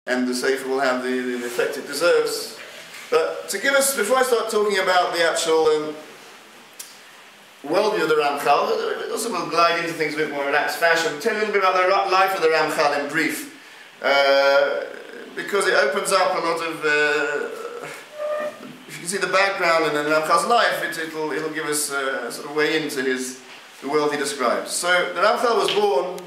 and the Sefer will have the effect it deserves. But to give us, before I start talking about the actual worldview of the RAMCHAL, also we'll glide into things a bit more relaxed fashion. I'll tell you a little bit about the life of the RAMCHAL in brief, because it opens up a lot of, if you can see the background in the RAMCHAL's life, it'll give us a sort of way into the world he describes. So the RAMCHAL was born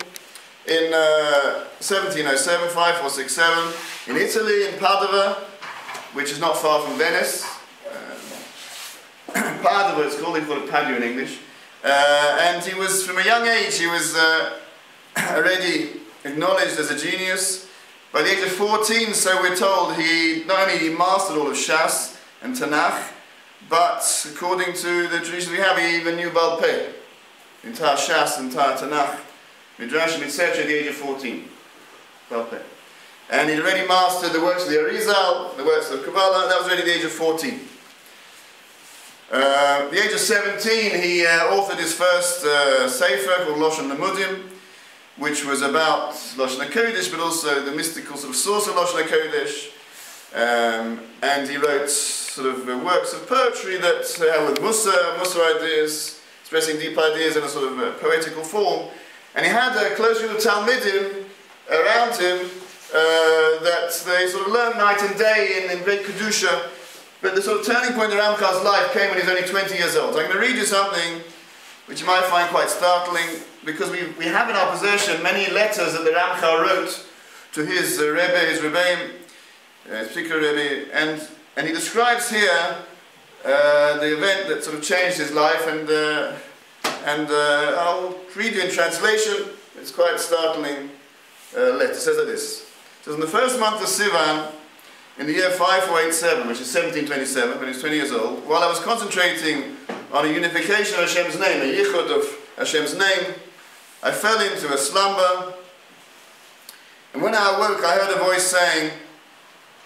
in 1707, 5467, in Italy, in Padova, which is not far from Venice. Padova, it's called, they call it Padua in English. And he was, from a young age, he was already acknowledged as a genius. By the age of 14, so we're told, he not only mastered all of Shas and Tanakh, but according to the tradition we have, he even knew Baal Peh, the entire Shas, the entire Tanakh, Midrashim, etc. at the age of 14. Baal Peh. And he'd already mastered the works of the Arizal, the works of Kabbalah, and that was already the age of 14. At the age of 17, he authored his first Sefer called Loshen Lamudim, which was about Loshen HaKodesh, but also the mystical sort of source of Loshen HaKodesh. And he wrote sort of works of poetry that have with Mussar ideas, expressing deep ideas in a sort of poetical form. And he had a close group of Talmidim around him that they sort of learned night and day in great Kedusha. But the sort of turning point in RAMCHAL's life came when he was only 20 years old. So I'm going to read you something which you might find quite startling, because we have in our possession many letters that the RAMCHAL wrote to his Rebbe, his Rebbeim, his particular Rebbe, and he describes here the event that sort of changed his life, and I'll read you in translation. It's quite a startling letter. It says like this. It says, in the first month of Sivan, in the year 5487, which is 1727, when he was 20 years old, while I was concentrating on a unification of Hashem's name, a yichud of Hashem's name, I fell into a slumber, and when I awoke, I heard a voice saying,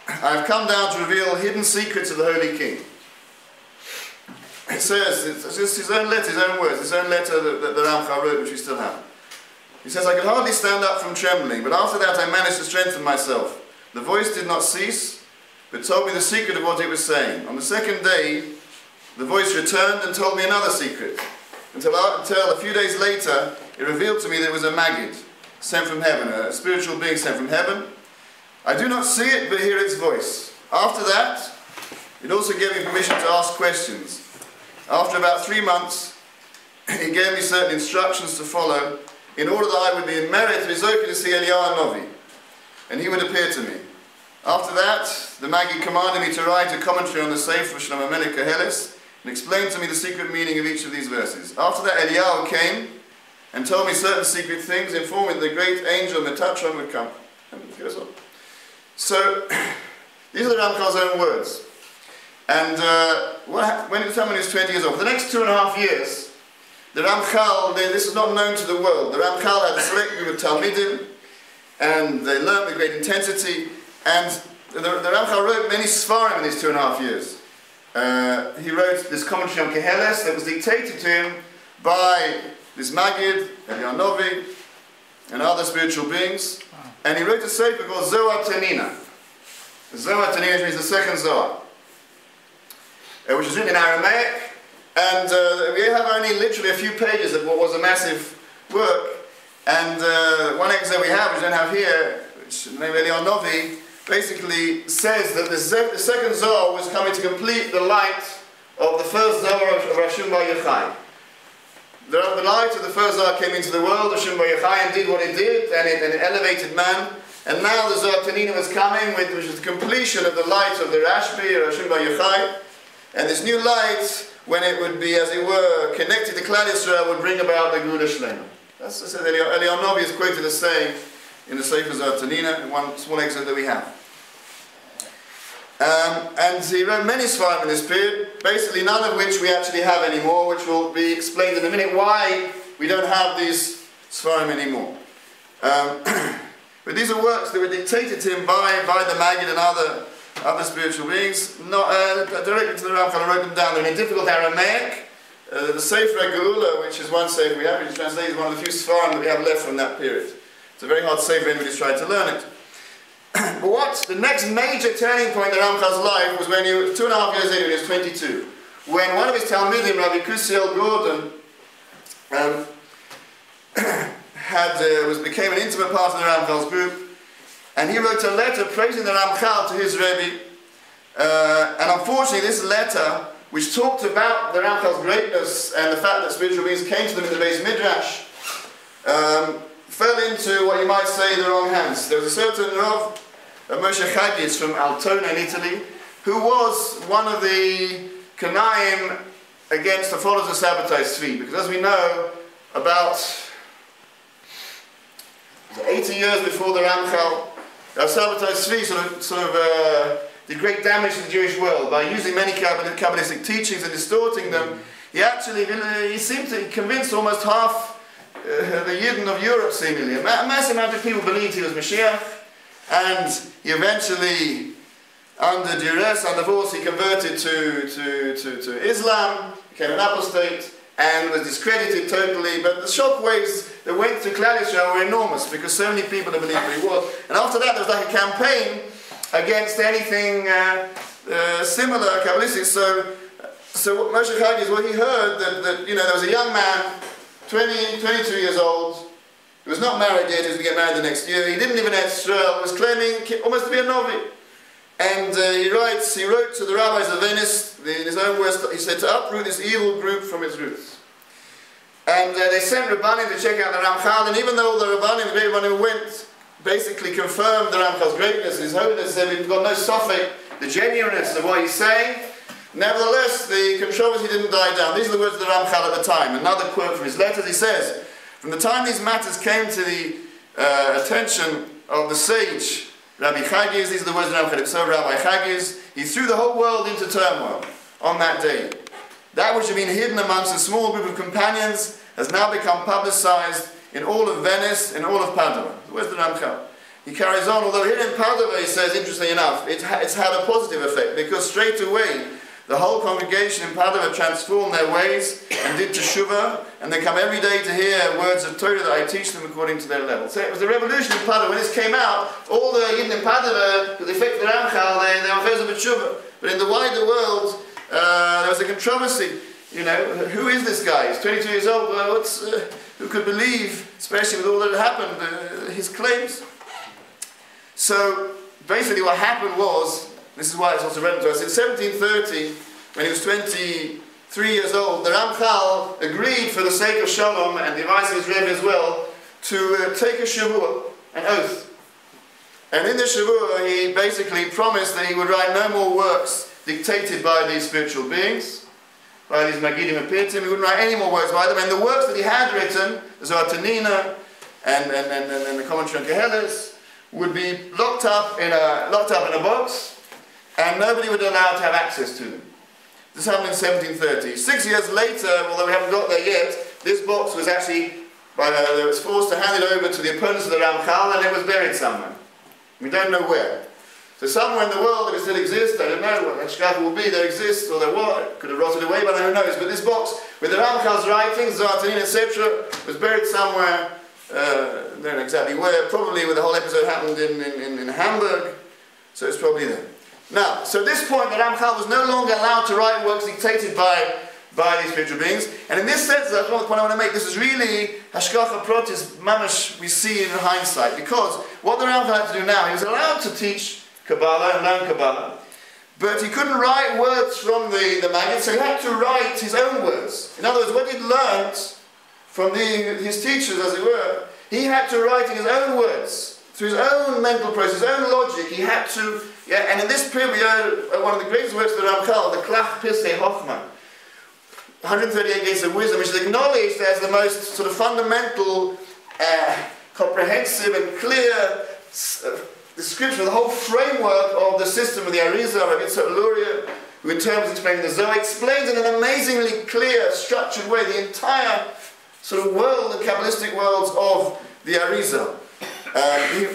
I have come down to reveal hidden secrets of the Holy King. It says, it's just his own letter, his own words, his own letter that the RAMCHAL wrote, which we still have. He says, I could hardly stand up from trembling, but after that I managed to strengthen myself. The voice did not cease, but told me the secret of what it was saying. On the second day, the voice returned and told me another secret, until a few days later, it revealed to me that it was a Maggid, sent from heaven, a spiritual being sent from heaven. I do not see it, but hear its voice. After that, it also gave me permission to ask questions. After about 3 months, he gave me certain instructions to follow, in order that I would be in merit to be zocheh to see Eliyahu Novi, and he would appear to me. After that, the Maggid commanded me to write a commentary on the Sefer Shlomo Melech Koheles and explain to me the secret meaning of each of these verses. After that, Eliyahu came and told me certain secret things, informing that the great angel Metatron would come. And it goes on. So, these are the RAMCHAL's own words. And when he was 20 years old, for the next 2.5 years, the RAMCHAL, this is not known to the world. The RAMCHAL had a select group of Talmidim, and they learned with great intensity. And the RAMCHAL wrote many Sfarim in these 2.5 years. He wrote this commentary on Koheles that was dictated to him by this Maggid, Eliyahu Novi, and other spiritual beings. Wow. And he wrote a sefer called Zohar Tanina. Zohar Tanina means the second Zohar, which is written in Aramaic. And we have only literally a few pages of what was a massive work. And one excerpt we have, which we don't have here, which named Eliyahu Novi, basically says that the second Zohar was coming to complete the light of the first Zohar of Rashim Bar Yochai. The light of the first Zohar came into the world, Rashim Bar Yochai, and did what it did, and it elevated man. And now the Zohar Tanina was coming, which is the completion of the light of the Rashbi, Rashim Bar Yochai. And this new light, when it would be, as it were, connected to Klal Yisrael, would bring about the Geula Shlema. That's what Eliyahu Novi is quoted as saying in the Sefer Zohar Tanina, in one small excerpt that we have. And he wrote many Sfarim in this period, basically none of which we actually have anymore, which will be explained in a minute why we don't have these Sfarim anymore. But these are works that were dictated to him by the Maggid and other spiritual beings, not directly to the RAMCHAL. I wrote them down. They're in a difficult Aramaic. The Sefer HaGeula, which is one Sefer we have, which is translated, is one of the few Sfarim that we have left from that period. It's a very hard Sefer, anybody's tried to learn it. But what the next major turning point in RAMCHAL's life was when he was 2.5 years later, when he was 22, when one of his Talmidim, Rabbi Kusiel Gordon, became an intimate part of the RAMCHAL's group, and he wrote a letter praising the RAMCHAL to his Rebbe. And unfortunately, this letter, which talked about the RAMCHAL's greatness and the fact that spiritual beings came to them in the Beis Midrash, fell into what you might say the wrong hands. There was a certain Rav Moshe Chagis from Altona in Italy, who was one of the Kanaim against the followers of Sabbatai Tzvi, because as we know, about 80 years before the RAMCHAL, Sabbatai Tzvi sort of did great damage to the Jewish world by using many Kabbalistic teachings and distorting them. He seemed to convince almost half the Yidden of Europe, seemingly. A massive amount of people believed he was Mashiach, and he eventually, under duress, under force, he converted to Islam, became an apostate, and was discredited totally. But the shockwaves that went through Klal Yisrael were enormous, because so many people had believed what he was. And after that, there was like a campaign against anything similar, Kabbalistic. So what Moshe Chagis, what he heard, that there was a young man, 22 years old, he was not married yet, he was going to get married the next year, he didn't live in Israel, was claiming almost to be a Novi. And he wrote to the rabbis of Venice, in his own words, he said, to uproot this evil group from its roots. And they sent Rabbanim to check out the RAMCHAL, and even though all the Rabbanim, the great Rabbanim went, basically confirmed the RAMCHAL's greatness, his holiness, said we've got no suffix, the genuineness of what he's saying, nevertheless, the controversy didn't die down. These are the words of the RAMCHAL at the time. Another quote from his letters, he says, from the time these matters came to the attention of the sage, Rabbi Chagis, these are the words of the RAMCHAL, so Rabbi Chagis, he threw the whole world into turmoil on that day. That which had been hidden amongst a small group of companions has now become publicized in all of Venice, in all of Padua. Where's the RAMCHAL? He carries on, although here in Padua, he says, interestingly enough, it's had a positive effect, because straight away, the whole congregation in Padua transformed their ways and did teshuvah, and they come every day to hear words of Torah that I teach them according to their level. So it was the revolution in Padua. When this came out, all the Yidden in Padua, with the effect of the RAMCHAL, they were fez of teshuvah. But in the wider world, there was a controversy. Who is this guy? He's 22 years old. Who could believe, especially with all that had happened, his claims? So basically what happened was, this is why it's also relevant to us, in 1730, when he was 23 years old, the RAMCHAL agreed, for the sake of Shalom and the advice of his Rebbe as well, to take a shiur, an oath. And in the shiur, he basically promised that he would write no more works dictated by these spiritual beings, by these Magidim and Pirtim. He wouldn't write any more works by them. And the works that he had written, the Zohar Tanina and the commentary on Keheles, would be locked up in a box, and nobody would be allowed to have access to them. This happened in 1730. 6 years later, although we haven't got there yet, this box was actually, they was forced to hand it over to the opponents of the RAMCHAL, and it was buried somewhere. We don't know where. So somewhere in the world, if it still exists, I don't know what Hashkafa will be, there exists, or there was, it could have rotted away, but who knows. But this box, with the RAMCHAL's writings, Zohar Tanina, etc., was buried somewhere, I don't know exactly where, probably where the whole episode happened in Hamburg, so it's probably there. Now, so at this point, the RAMCHAL was no longer allowed to write works dictated by these spiritual beings, and in this sense, that's the point I want to make, this is really Hashkacha Protis, mamash, we see in hindsight, because what the RAMCHAL had to do now, he was allowed to teach Kabbalah and learn Kabbalah, but he couldn't write words from the Maggid, so he had to write his own words. In other words, what he'd learnt from his teachers, as it were, he had to write in his own words, through his own mental process, his own logic. He had to, and in this period, one of the greatest works of the RAMCHAL, the Klach Pirsei Chochmah, 138 Gates of Wisdom, which is acknowledged as the most sort of fundamental, comprehensive and clear description of the whole framework of the system of the Arizal, of Yitzhak Luria, who in terms of explaining the Zohar, explains in an amazingly clear, structured way the entire sort of world, the Kabbalistic worlds of the Arizal. He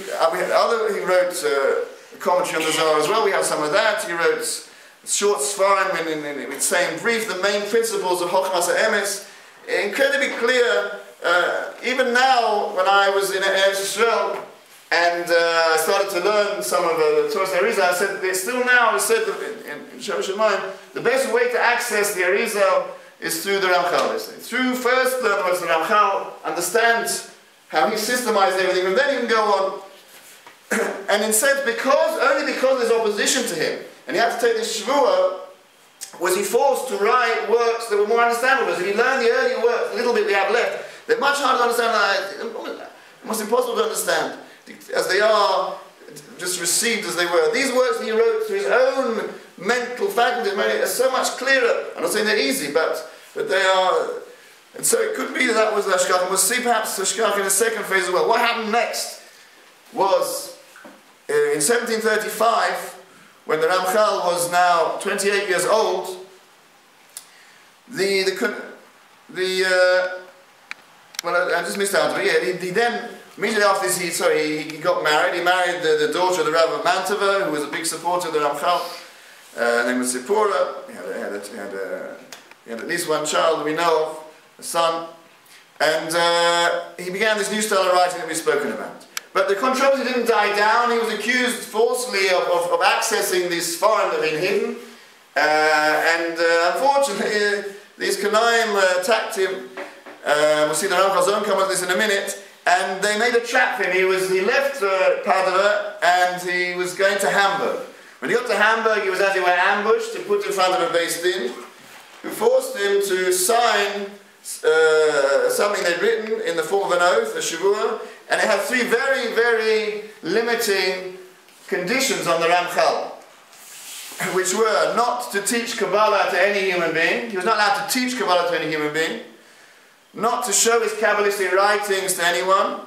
wrote a commentary on the Zohar as well, we have some of that. He wrote short Sfarim in saying brief the main principles of Chochmas HaEmes, incredibly clear. Even now, when I was in Eretz Yisrael, And I started to learn some of the Torah Arizal. I said, there's still now, I said in Shabbat Shemayim, the best way to access the Arizal is through the RAMCHAL. Through first learn what the RAMCHAL, understand how he systemized everything, and then you can go on. And in sense, only because there's opposition to him, and he had to take this shvuah, was he forced to write works that were more understandable. So if you learn the earlier works, a little bit we have left, they're much harder to understand, almost impossible to understand, as they are just received as they were. These works that he wrote through his own mental faculties are so much clearer. I'm not saying they're easy, but they are. And so it could be that was the Hashgacha. We'll see perhaps the Hashgacha in the second phase as well. What happened next was in 1735, when the RAMCHAL was now 28 years old, well, I just missed out. But yeah, he then, immediately after this, he got married. He married the daughter of the Rabbi Mantova, who was a big supporter of the RAMCHAL. Her name was Sipora. He had at least one child we know of, a son. And he began this new style of writing that we've spoken about. But the controversy didn't die down. He was accused falsely of accessing this foreign that had been hidden. Unfortunately, these Kanaim attacked him. We'll see the RAMCHAL's own comment on this in a minute. And they made a trap for him. He left Padova and he was going to Hamburg. When he got to Hamburg, he was, as it were, ambushed and put in front of a Beis Din, who forced him to sign something they'd written in the form of an oath, a shiur, and it had three very, very limiting conditions on the RAMCHAL, which were not to teach Kabbalah to any human being. He was not allowed to teach Kabbalah to any human being, not to show his Kabbalistic writings to anyone,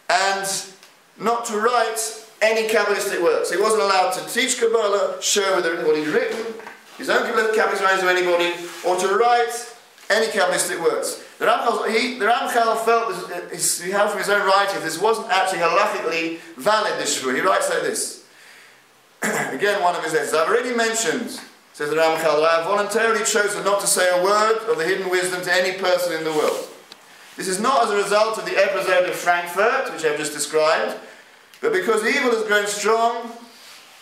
and not to write any Kabbalistic works. He wasn't allowed to teach Kabbalah, show what he'd written, his own Kabbalistic writings to anybody, or to write any Kabbalistic works. The RAMCHAL felt, he held from his own writing, this wasn't actually halachically valid, this shvuah. He writes like this. Again, one of his letters. I've already mentioned, says the RAMCHAL, that I have voluntarily chosen not to say a word of the hidden wisdom to any person in the world. This is not as a result of the episode of Frankfurt, which I've just described, but because evil has grown strong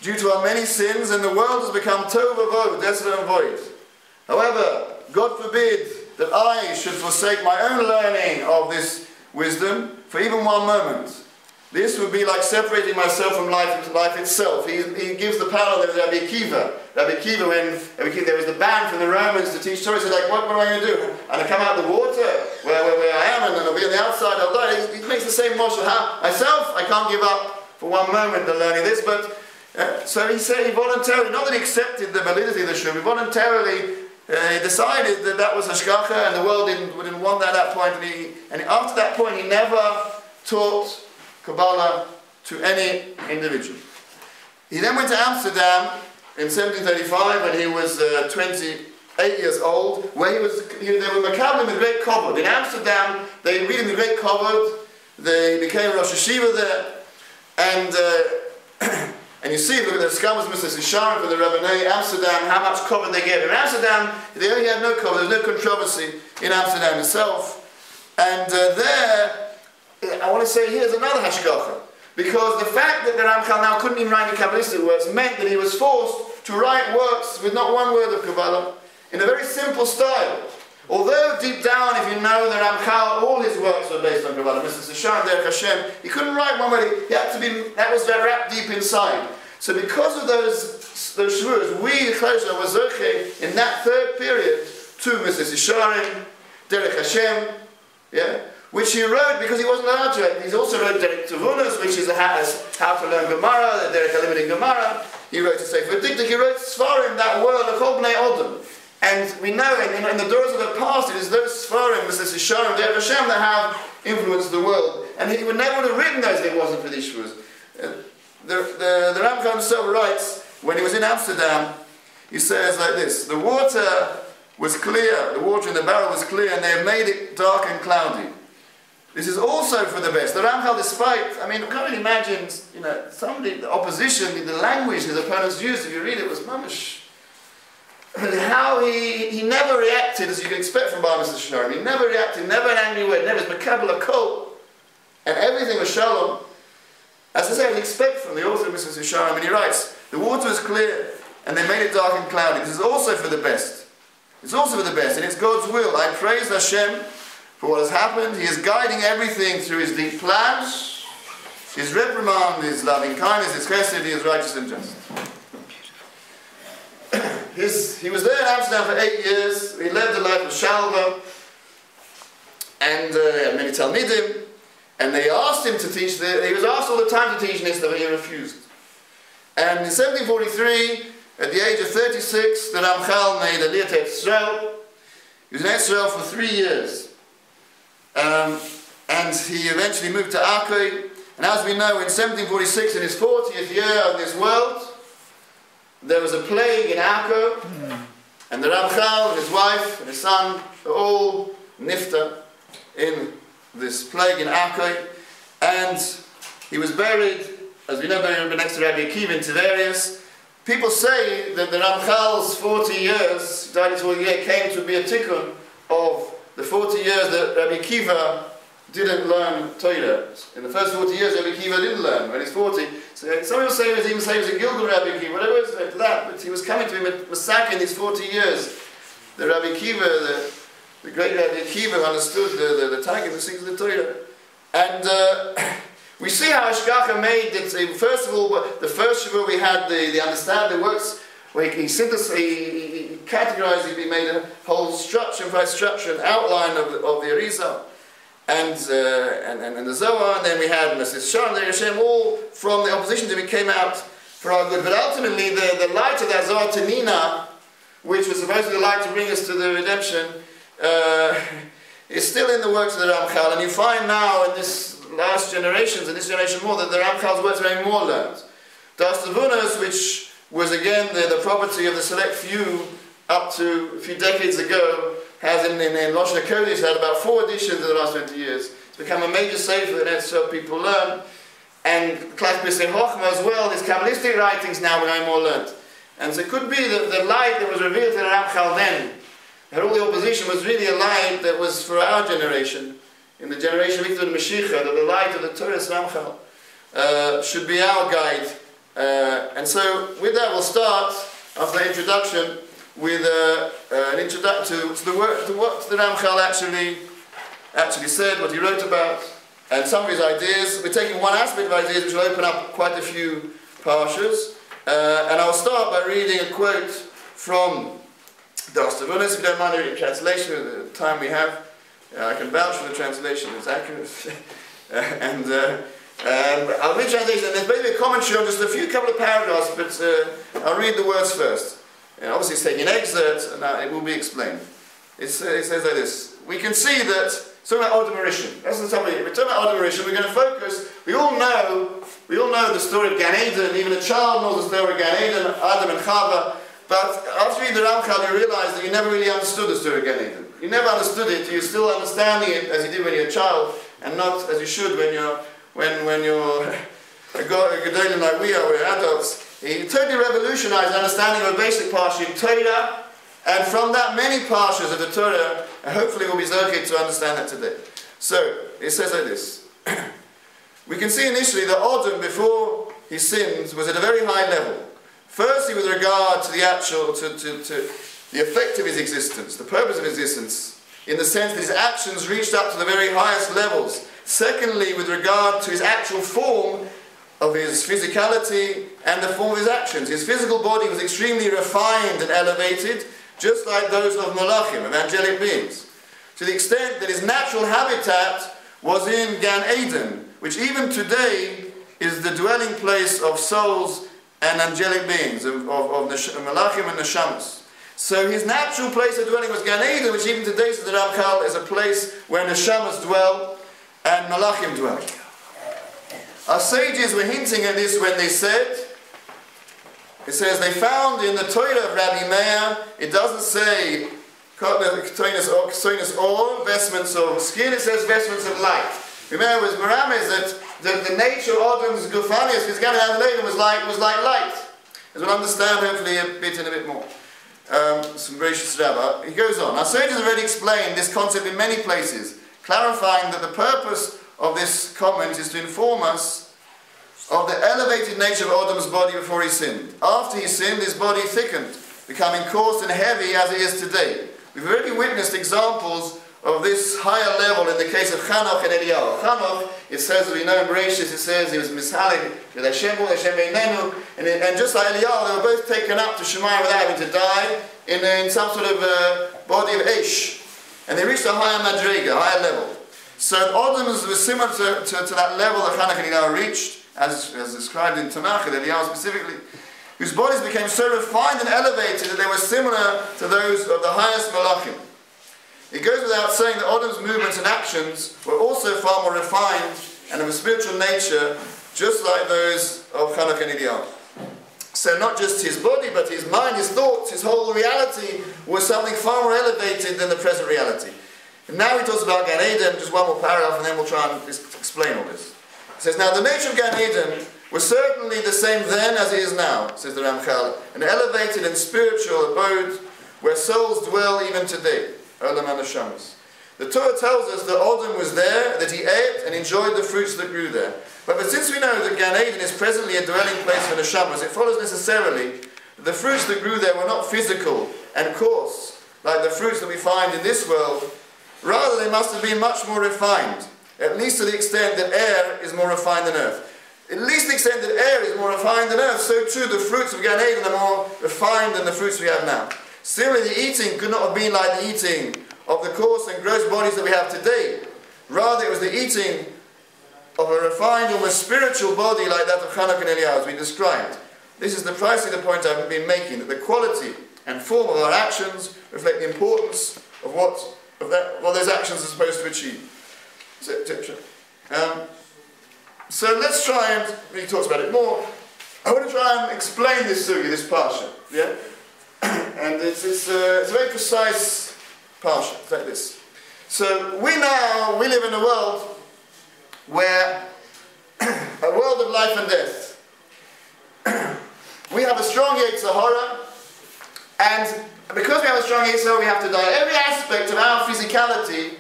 due to our many sins, and the world has become tohu vavohu, desolate and void. However, God forbid that I should forsake my own learning of this wisdom for even one moment. This would be like separating myself from life itself. He gives the parallel of Rabbi Akiva. Rabbi Akiva, when there was the ban from the Romans to teach Torah, he said, like, what am I going to do? And I come out of the water where I am, and I'll be on the outside, I'll die. He makes the same motion. Myself, I can't give up for one moment the learning this, but so he said he voluntarily, not that he accepted the validity of the shvuah, he voluntarily he decided that was hashgacha, and the world didn't want that at that point. And after that point, he never taught Kabbalah to any individual. He then went to Amsterdam in 1735 when he was 28 years old, where they were makablim with great kavod. In Amsterdam, they read him the great kavod. They became Rosh Hashiva there, and you see, look at the Skamas Mr. Sisharim for the Rabbanei Amsterdam, how much kavod they gave. In Amsterdam, they only had no kavod, there was no controversy in Amsterdam itself. And there, I want to say here's another hashgacha. Because the fact that the RAMCHAL now couldn't even write any Kabbalistic works meant that he was forced to write works with not one word of Kabbalah in a very simple style. Although deep down, if you know the RAMCHAL, all his works were based on Kabbalah. Mr. Sisharim, Derek Hashem, he couldn't write one word. He had to be, that was wrapped deep inside. So because of those shvuahs, we, Chayshah, was zoche in that third period to Mr. Sisharim, Derek Hashem, yeah, which he wrote because he wasn't allowed to write. He also wrote Derek Tuvunas, which is how to learn Gemara, the Derek Limiting Gemara. He wrote a Sefer Dikdik. He wrote Sfarim, that world of Kol Bnei Odom. And we know in the doors of the past, it is those Sfarim, Mr. Sisharim, Derek Hashem, that have influenced the world. And he would never have written those if it wasn't for these shvuahs. The RAMCHAL himself writes, when he was in Amsterdam, he says like this: the water was clear, the water in the barrel was clear, and they have made it dark and cloudy. This is also for the best. The RAMCHAL, despite, I mean, I can't really imagine, somebody, the opposition, the language his opponents used, if you read it, was mamish. How he never reacted as you can expect from Bar Mr. Sisharim. He never reacted, never an angry word, never was makabel a kol, and everything was shalom. As I say, I expect from the author of Mrs. Yesharim, and he writes, the water was clear, and they made it dark and cloudy. This is also for the best. It's also for the best, and it's God's will. I praise Hashem for what has happened. He is guiding everything through His deep plan, His reprimand, His loving kindness, His chesed, He is righteous and just. He was there in Amsterdam for 8 years. He led the life of Shalva, and he had many Talmidim, and they asked him to teach. He was asked all the time to teach Nista, but he refused. And in 1743, at the age of 36, the RAMCHAL made a Aliyah to Israel. He was in Israel for 3 years. And he eventually moved to Akko. And as we know, in 1746, in his 40th year of this world, there was a plague in Akko. And the RAMCHAL and his wife and his son were all nifta in this plague in Akko. And he was buried, as we know, buried next to Rabbi Akiva in Tiberias. People say that the RAMCHAL's 40 years, died in 40 years, came to be a tikkun of the 40 years that Rabbi Akiva didn't learn Torah. In the first 40 years, Rabbi Akiva didn't learn. When he's 40, so some people say he was a Gilgal Rabbi Akiva, whatever it is like that, but he was coming to him at Masaka in these 40 years. The Rabbi Akiva, the great Rabbi Akiva, understood the Tagging, the things of the Torah. And we see how Ashgacha made it. First of all, the first Shavua we had the understanding, the works where he synthesized, he categorized, he made a whole structure, an outline of the Arizal, and the Zohar, and then we had Mrs. Shah and the Hashem, all from the opposition to him came out for our good. But ultimately, the light of that Zohar Tanina, which was supposed to be the light to bring us to the redemption, is still in the works of the RAMCHAL, and you find now in this last generations, and this generation more, that the RAMCHAL's works are even more learned. Das Tavunas, which was again the property of the select few up to a few decades ago, has in Lashon HaKodesh had about 4 editions in the last 20 years. It's become a major sefer that so people learn. And Klach B'Sei Chochma as well, his Kabbalistic writings now become more learned. And so it could be that the light that was revealed to the RAMCHAL then, that all the opposition was really a light that was for our generation, in the generation of Victor Mashiach, that the light of the Torah RAMCHAL should be our guide. And so with that we'll start, after the introduction, with an introduction to the work, to what the RAMCHAL actually said, what he wrote about, and some of his ideas. We're taking one aspect of ideas which will open up quite a few parshas. And I'll start by reading a quote from Das Tavunas, if you don't mind reading translation at the time we have. I can vouch for the translation, it's accurate. And I'll read translation, and there's maybe a commentary on just a couple of paragraphs, but I'll read the words first. And obviously it's taking excerpts, and it will be explained. It says like this: we can see that, talking about Adam Rishon, that's the topic. We're talking about Adam Rishon, we're going to focus, we all know the story of Gan Eden, even a child knows the story of Gan Eden, Adam and Chava, but after you read the RAMCHAL you realise that you never really understood the story of Gan Eden. You never understood it, you're still understanding it as you did when you're a child, and not as you should when you're a Gedolim like we are, we're adults. He totally revolutionized the understanding of a basic parsha in Torah, and from that many parshas of the Torah, and hopefully we'll be zoked to understand that today. So, it says like this. We can see initially that Adam, before he sinned, was at a very high level. Firstly, with regard to the actual, to the effect of his existence, the purpose of his existence, in the sense that his actions reached up to the very highest levels. Secondly, with regard to his actual form of his physicality and the form of his actions. His physical body was extremely refined and elevated, just like those of Malachim, of angelic beings, to the extent that his natural habitat was in Gan Eden, which even today is the dwelling place of souls and angelic beings, of Malachim and Neshamas. So his natural place of dwelling was Gan Eden, which even today, says the RAMCHAL, is a place where Neshamas dwell and Malachim dwell. Our sages were hinting at this when they said, it says they found in the Torah of Rabbi Meir, it doesn't say or vestments of skin, it says vestments of light. Remember, with Merames that the nature of Adam's Gufanias, his Gan was like light. As we'll understand hopefully a bit more. Some gracious Rabbi. He goes on. Our sages have already explained this concept in many places, clarifying that the purpose of this comment is to inform us of the elevated nature of Adam's body before he sinned. After he sinned, his body thickened, becoming coarse and heavy as it is today. We've already witnessed examples of this higher level in the case of Hanoch and Eliyahu. Hanoch, it says, we know in Bereshit, it says he was mishalig, and just like Eliyahu, they were both taken up to Shemayim without having to die in some sort of body of Eish. And they reached a higher madrega, a higher level. So Adam's was similar to that level that Hanoch and Eliyahu reached, as described in Tanakh, and Eliyahu specifically, whose bodies became so refined and elevated that they were similar to those of the highest Malachim. It goes without saying that Adam's movements and actions were also far more refined and of a spiritual nature, just like those of Hanoch and Eliyahu. So not just his body, but his mind, his thoughts, his whole reality was something far more elevated than the present reality. And now he talks about Gan Eden, just one more paragraph, and then we'll try and explain all this. He says, now the nature of Gan Eden was certainly the same then as it is now, says the RAMCHAL, an elevated and spiritual abode where souls dwell even today. Olam HaNeshamas. The Torah tells us that Adam was there, that he ate and enjoyed the fruits that grew there. But since we know that Gan Eden is presently a dwelling place for Neshamas, it follows necessarily that the fruits that grew there were not physical and coarse, like the fruits that we find in this world. Rather, they must have been much more refined, at least to the extent that air is more refined than earth. At least to the extent that air is more refined than earth, so too the fruits of Gan Eden are more refined than the fruits we have now. Similarly, the eating could not have been like the eating of the coarse and gross bodies that we have today. Rather, it was the eating of a refined, almost spiritual body like that of Hanoch and Eliyahu, as we described. This is precisely the point I've been making, that the quality and form of our actions reflect the importance of what those actions are supposed to achieve. So let's try and, he talks about it more, I want to try and explain this sugi, this parsha. Yeah? And it's a very precise parsha. It's like this. So we live in a world where, a world of life and death. We have a strong Yetzer Hara, and because we have a strong Yetzer Hara, we have to die. Every aspect of our physicality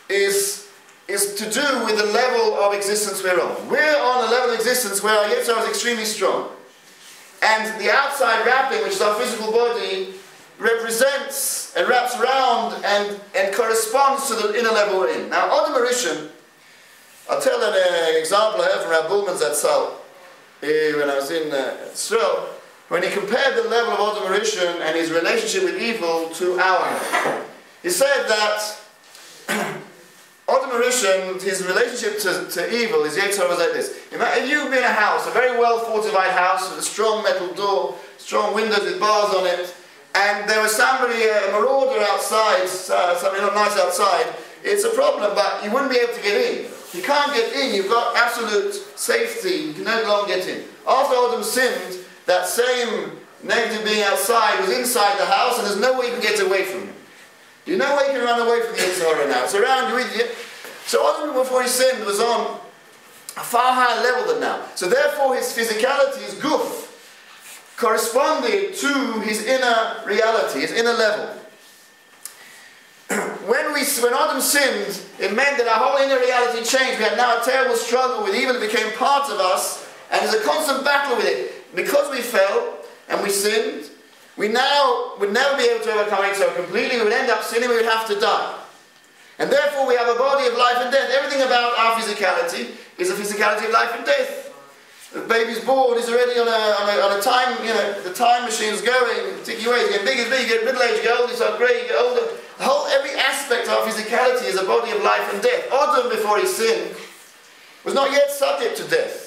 is to do with the level of existence we're on. We're on a level of existence where our Yetzer Hara is extremely strong. And the outside wrapping, which is our physical body, represents and wraps around and corresponds to the inner level we're in. Now, Adam Harishon, I'll tell an example I heard from Rabbi Mordechai Rose Shlita when I was in Israel, when he compared the level of Adam Harishon and his relationship with evil to our. He said that Adam Harishon, his relationship to evil, his Yetzer Hara was like this. If you've been in a house, a very well fortified house with a strong metal door, strong windows with bars on it, and there was somebody, a marauder outside, somebody not nice outside, it's a problem, but you wouldn't be able to get in. You can't get in, you've got absolute safety, you can no longer get in. After Adam sinned, that same negative being outside was inside the house, and there's no way you can get away from him. You know where you can run away from the Yetzer Hara now. It's around you, idiot. So Adam, before he sinned, was on a far higher level than now. So therefore his physicality, his guf, corresponded to his inner reality, his inner level. When Adam sinned, it meant that our whole inner reality changed. We had now a terrible struggle with evil. It became part of us, and there's a constant battle with it. Because we fell and we sinned, we now would never be able to overcome it so completely. We would end up sinning, we would have to die. And therefore we have a body of life and death. Everything about our physicality is a physicality of life and death. The baby's born, he's already on a time, the time machine's going, ticking away, he's getting bigger and bigger, you get middle age, you get older, you start grey, you get older. Every aspect of our physicality is a body of life and death. Adam, before he sinned, was not yet subject to death.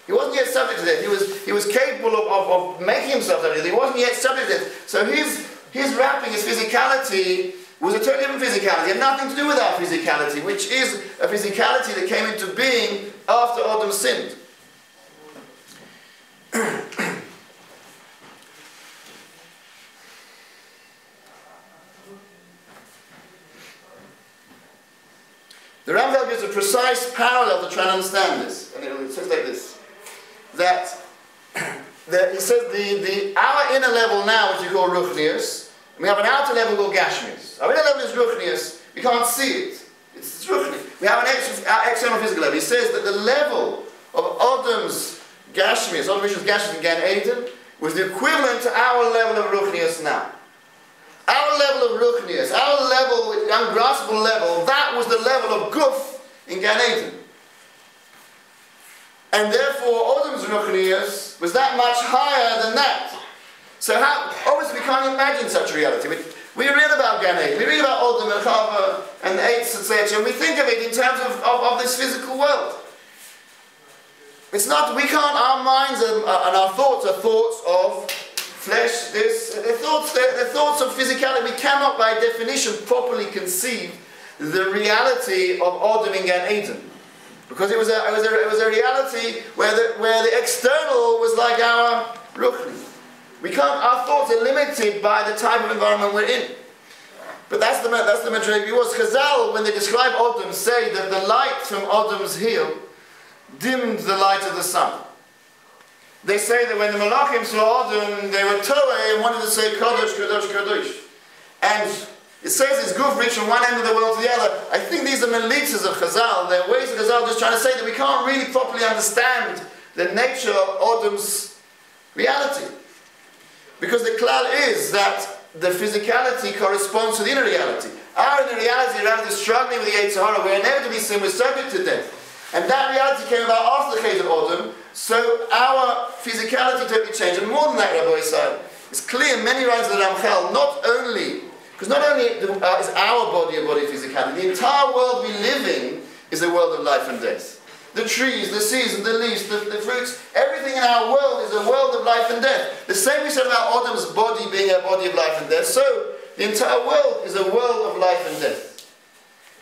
He wasn't yet subject to death. He was capable of making himself subject to death. He wasn't yet subject to death. So his wrapping, his physicality, was a totally different physicality. It had nothing to do with our physicality, which is a physicality that came into being after Adam sinned. The RAMCHAL gives a precise parallel to try and understand this. And it says like this. That he says our inner level now, which we call Ruchnius, and we have an outer level called Gashmius. Our inner level is Ruchnius. We can't see it. It's Ruchni. We have an external physical level. He says that the level of Adam's Gashmias, Adam Rishon's Gashmias in Gan Eden, was the equivalent to our level of Ruchnius now. Our level of Ruchnius, our level, ungraspable level, that was the level of Guf in Gan Eden. And therefore, Adam's Ruchnius was that much higher than that. So obviously we can't imagine such a reality. We read about Gan Eden, we read about Adam and Chava and the Eitz, etc., and we think of it in terms of this physical world. It's not, we can't, our minds and our thoughts are thoughts of flesh, they're thoughts of physicality. We cannot, by definition, properly conceive the reality of Adam in Gan Eden. Because it was a reality where the external was like our Ruchni. We can't, our thoughts are limited by the type of environment we're in. But that's the majority was. Chazal, when they describe Adam, say that the light from Adam's heel dimmed the light of the sun. They say that when the Malachim saw Adam, they were Torah and wanted to say Kadosh, Kadosh, Kadosh. And it says it's Guf reached from one end of the world to the other. I think these are melitzas of Chazal. They're ways of Chazal just trying to say that we can't really properly understand the nature of Adam's reality. Because the klal is that the physicality corresponds to the inner reality. Our inner reality, around the struggling with the Yetzer Hara, we're inevitably sin, we're subject to death. And that reality came about after the case of Adam, so our physicality totally changed. And more than that, Rabbi said, it's clear in many writings of the RAMCHAL, not only is our body a body of physicality, the entire world we live in is a world of life and death. The trees, the seasons, the leaves, the fruits, everything in our world is a world of life and death. The same we said about Adam's body being a body of life and death, so the entire world is a world of life and death.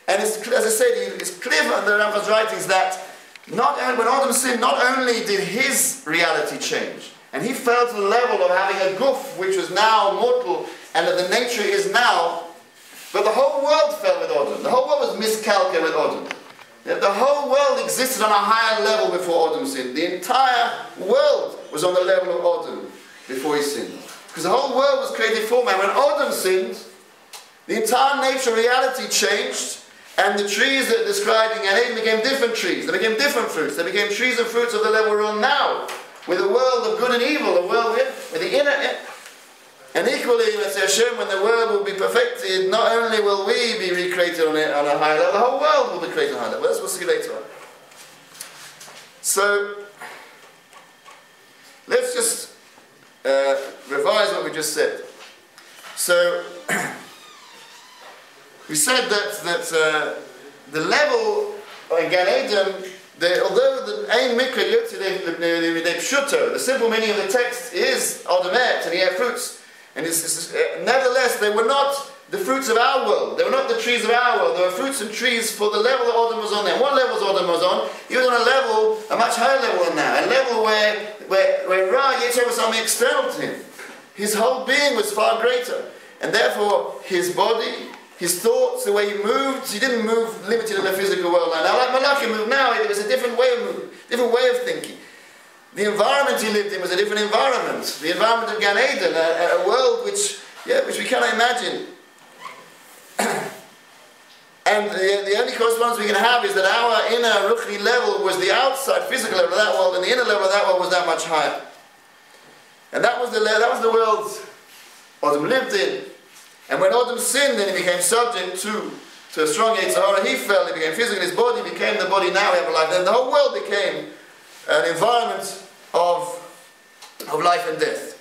And it's, as I said, it's clear from the RAMCHAL's writings that when Adam sinned, not only did his reality change, and he fell to the level of having a guf which was now mortal, and that the nature is now, but the whole world fell with Adam. The whole world was miscalculated with Adam. The whole world existed on a higher level before Adam sinned. The entire world was on the level of Adam before he sinned. Because the whole world was created for man. When Adam sinned, the entire nature of reality changed, and the trees that are described in Gan Eden became different trees. They became different fruits. They became trees and fruits of the level we're on now, with a world of good and evil, a world with the inner. And equally, let's say Hashem, when the world will be perfected, not only will we be recreated on a higher level, the whole world will be created on a higher level. That's what we'll see later on. So, let's just revise what we just said. So, we said that the level in Gan Eden, although the Ein Mikra Yotzei Pshuto, the simple meaning of the text is Odamet, and he had fruits. And nevertheless, they were not the fruits of our world. They were not the trees of our world. They were fruits and trees for the level that Adam was on there. What level Adam was on? He was on a level, a much higher level than now. A level where Ra Yetzer was something external to him. His whole being was far greater. And therefore, his body, his thoughts, the way he moved, he didn't move limited in the physical world. Now like Malachim moved now, it was a different way of moving, different way of thinking. The environment he lived in was a different environment. The environment of Gan Eden, a world which we cannot imagine. And the only correspondence we can have is that our inner Ruchni level was the outside physical level of that world, and the inner level of that world was that much higher. And that was the world Adam lived in. And when Adam sinned, then he became subject to a strong Yetzer Hara. He fell, he became physical, his body became the body now we have a life. Then the whole world became an environment of life and death.